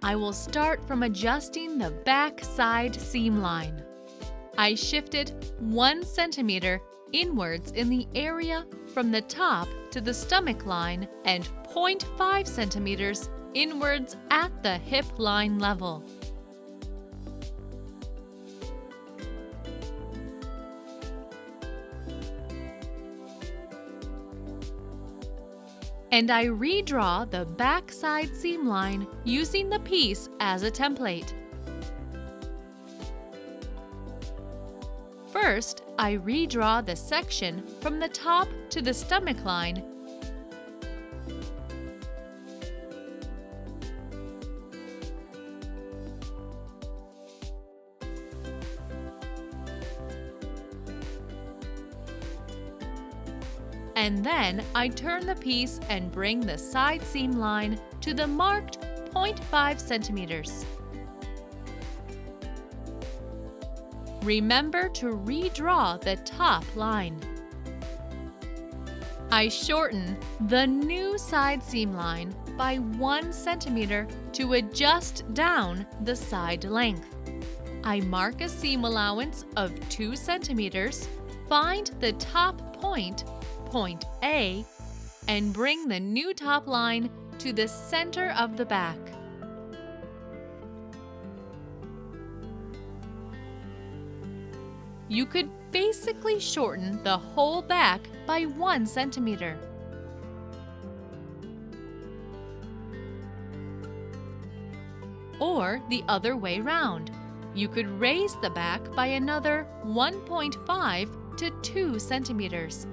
I will start from adjusting the back side seam line. I shifted 1 centimeter inwards in the area from the top to the stomach line and 0.5 centimeters inwards at the hip line level. And I redraw the back side seam line using the piece as a template. First, I redraw the section from the top to the stomach line . And then I turn the piece and bring the side seam line to the marked 0.5 centimeters. Remember to redraw the top line. I shorten the new side seam line by 1 centimeter to adjust down the side length. I mark a seam allowance of 2 centimeters, find the top point, point A, and bring the new top line to the center of the back. You could basically shorten the whole back by 1 centimeter. Or the other way round. You could raise the back by another 1.5 to 2 centimeters.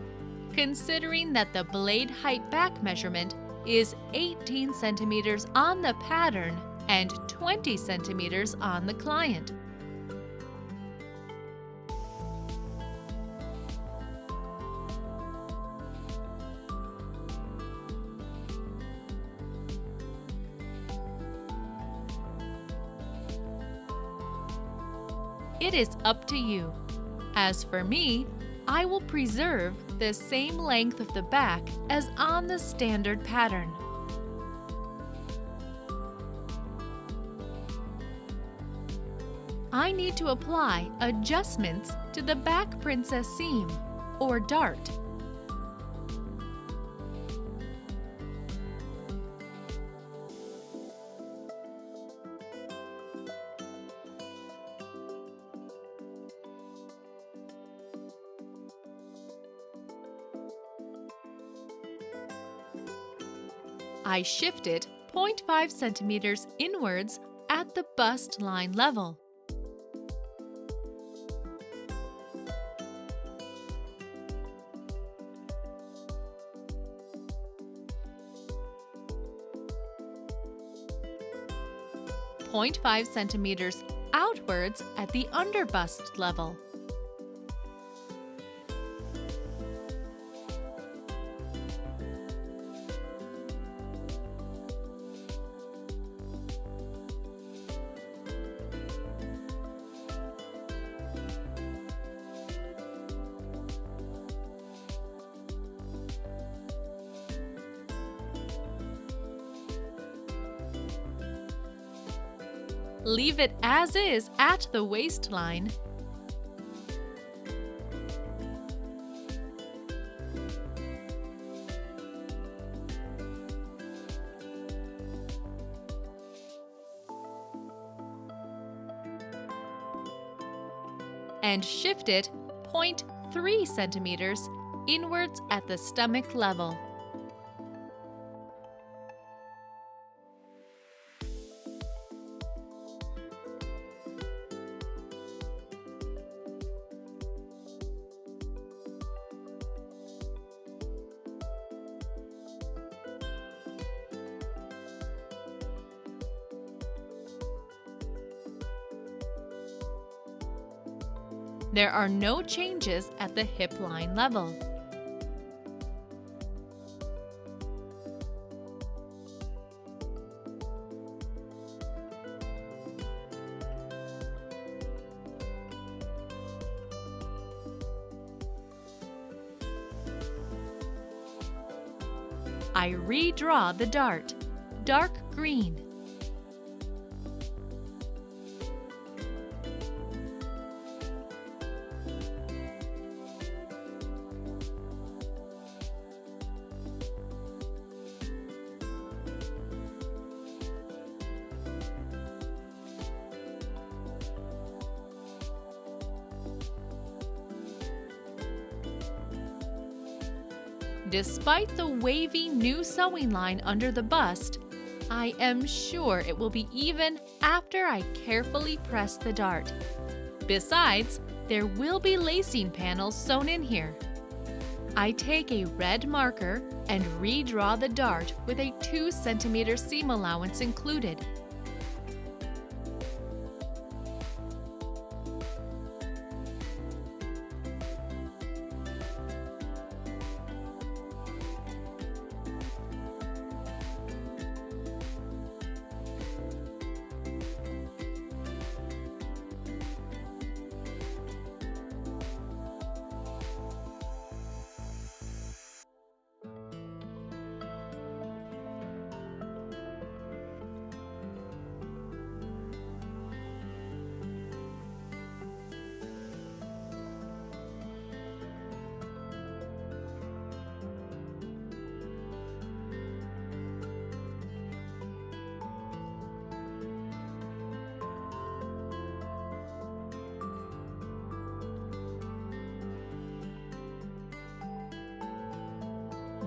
Considering that the blade height back measurement is 18 centimeters on the pattern and 20 centimeters on the client. It is up to you. As for me, I will preserve the same length of the back as on the standard pattern. I need to apply adjustments to the back princess seam, or dart. I shifted 0.5 centimeters inwards at the bust line level. .5 centimeters outwards at the under bust level. Leave it as is at the waistline. And shift it 0.3 centimeters inwards at the stomach level. There are no changes at the hip line level. I redraw the dart, dark green. Despite the wavy new sewing line under the bust, I am sure it will be even after I carefully press the dart. Besides, there will be lacing panels sewn in here. I take a red marker and redraw the dart with a 2 cm seam allowance included.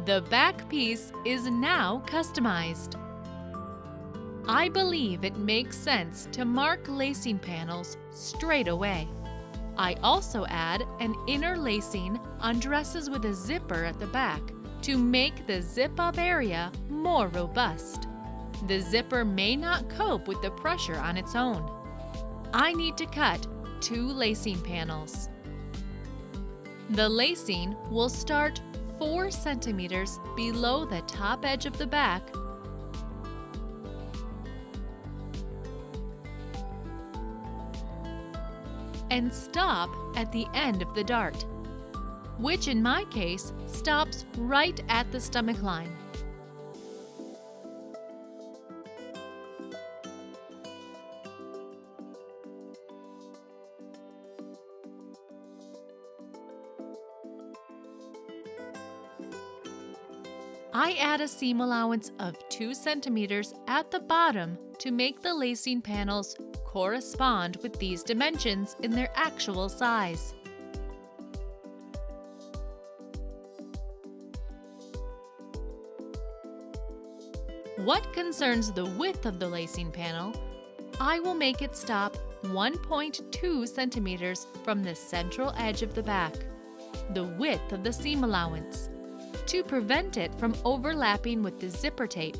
The back piece is now customized. I believe it makes sense to mark lacing panels straight away. I also add an inner lacing on dresses with a zipper at the back to make the zip-up area more robust. The zipper may not cope with the pressure on its own. I need to cut 2 lacing panels. The lacing will start 4 centimeters below the top edge of the back and stop at the end of the dart, which in my case stops right at the stomach line. I add a seam allowance of 2 centimeters at the bottom to make the lacing panels correspond with these dimensions in their actual size. What concerns the width of the lacing panel, I will make it stop 1.2 centimeters from the central edge of the back, the width of the seam allowance, to prevent it from overlapping with the zipper tape.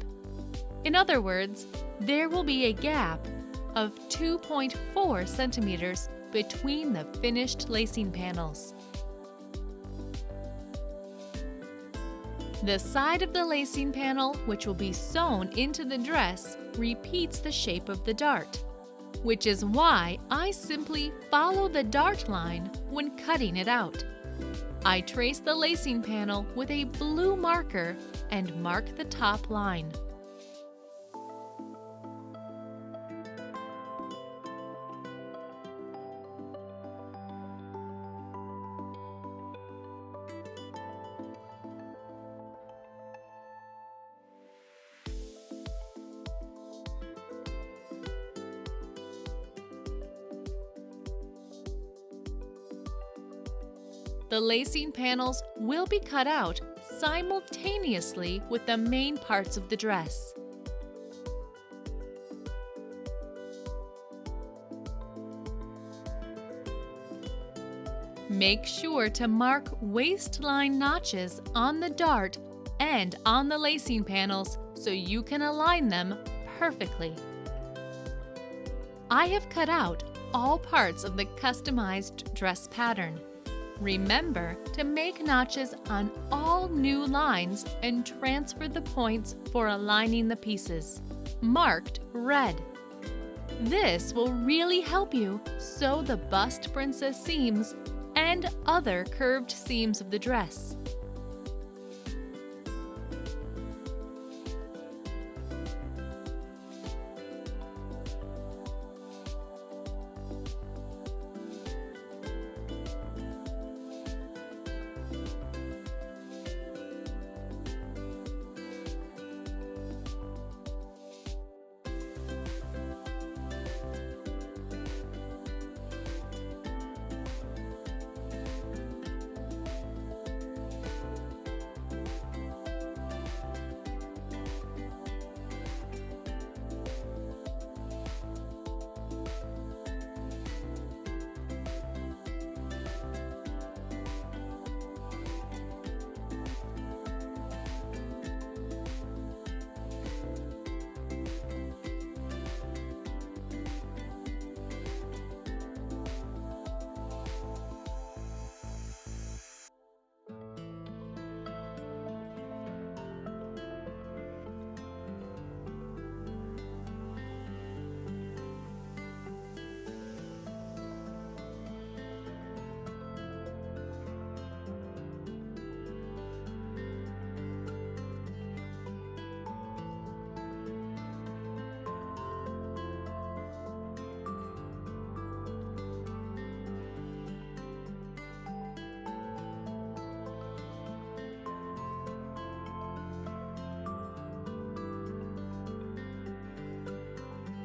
In other words, there will be a gap of 2.4 centimeters between the finished lacing panels. The side of the lacing panel, which will be sewn into the dress, repeats the shape of the dart, which is why I simply follow the dart line when cutting it out. I trace the lacing panel with a blue marker and mark the top line. The lacing panels will be cut out simultaneously with the main parts of the dress. Make sure to mark waistline notches on the dart and on the lacing panels so you can align them perfectly. I have cut out all parts of the customized dress pattern. Remember to make notches on all new lines and transfer the points for aligning the pieces, marked red. This will really help you sew the bust princess seams and other curved seams of the dress.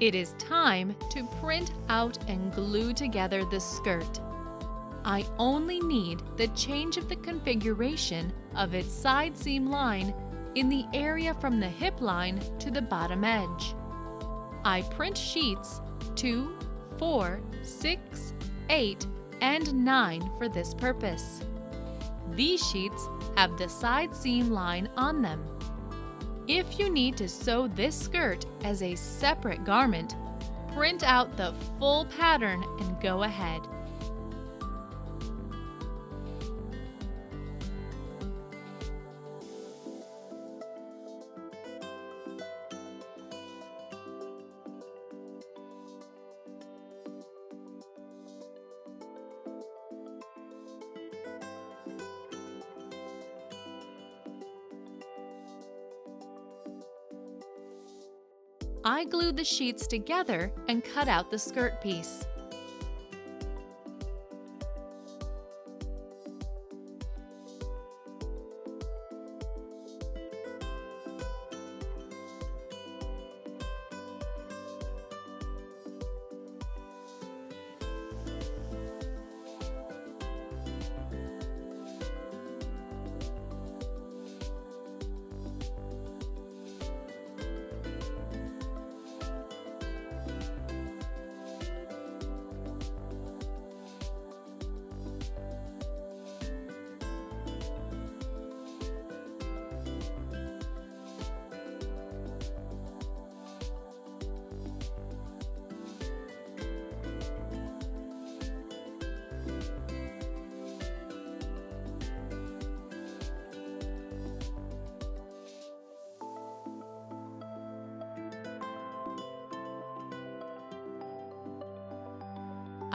It is time to print out and glue together the skirt. I only need the change of the configuration of its side seam line in the area from the hip line to the bottom edge. I print sheets 2, 4, 6, 8, and 9 for this purpose. These sheets have the side seam line on them. If you need to sew this skirt as a separate garment, print out the full pattern and go ahead. I glued the sheets together and cut out the skirt piece.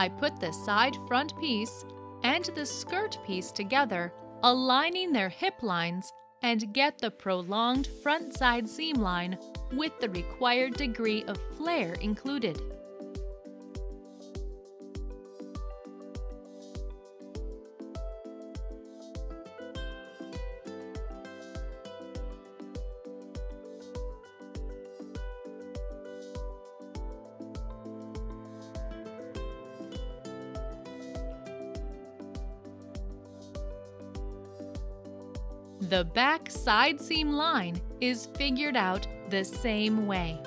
I put the side front piece and the skirt piece together, aligning their hip lines, and get the prolonged front side seam line with the required degree of flare included. The back side seam line is figured out the same way.